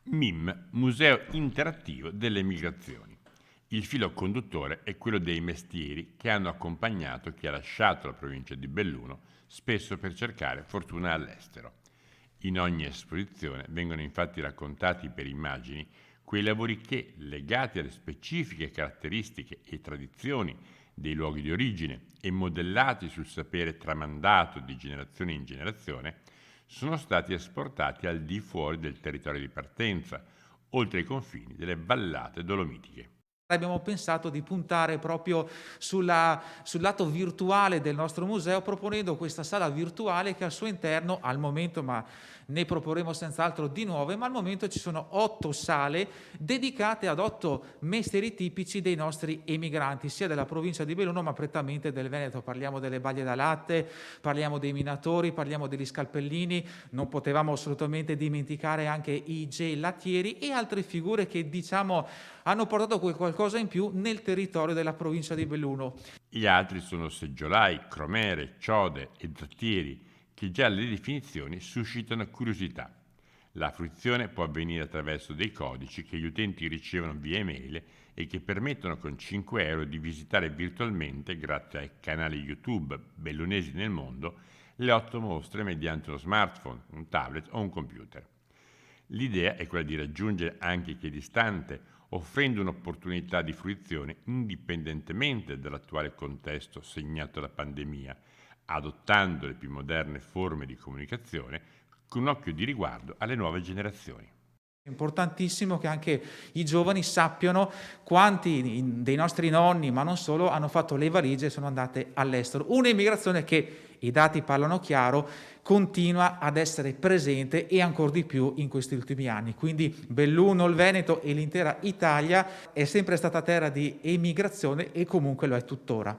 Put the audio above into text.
MIM, Museo Interattivo delle Migrazioni. Il filo conduttore è quello dei mestieri che hanno accompagnato chi ha lasciato la provincia di Belluno, spesso per cercare fortuna all'estero. In ogni esposizione vengono infatti raccontati per immagini quei lavori che, legati alle specifiche caratteristiche e tradizioni dei luoghi di origine e modellati sul sapere tramandato di generazione in generazione, sono stati esportati al di fuori del territorio di partenza, oltre i confini delle vallate dolomitiche. Abbiamo pensato di puntare proprio sul lato virtuale del nostro museo, proponendo questa sala virtuale che al suo interno, al momento, ma ne proporremo senz'altro di nuove, ma al momento ci sono 8 sale dedicate ad 8 mestieri tipici dei nostri emigranti, sia della provincia di Belluno ma prettamente del Veneto. Parliamo delle baglie da latte, parliamo dei minatori, parliamo degli scalpellini, non potevamo assolutamente dimenticare anche i gelattieri e altre figure che hanno portato qualcosa in più nel territorio della provincia di Belluno. Gli altri sono seggiolai, cromere, ciode e zattieri, che già le definizioni suscitano curiosità. La fruizione può avvenire attraverso dei codici che gli utenti ricevono via email e che permettono con 5 euro di visitare virtualmente, grazie ai canali YouTube bellunesi nel mondo, le 8 mostre mediante uno smartphone, un tablet o un computer. L'idea è quella di raggiungere anche chi è distante, offrendo un'opportunità di fruizione indipendentemente dall'attuale contesto segnato dalla pandemia, adottando le più moderne forme di comunicazione con un occhio di riguardo alle nuove generazioni. È importantissimo che anche i giovani sappiano quanti dei nostri nonni, ma non solo, hanno fatto le valigie e sono andate all'estero. Un'immigrazione che, i dati parlano chiaro, continua ad essere presente e ancora di più in questi ultimi anni. Quindi Belluno, il Veneto e l'intera Italia è sempre stata terra di emigrazione e comunque lo è tuttora.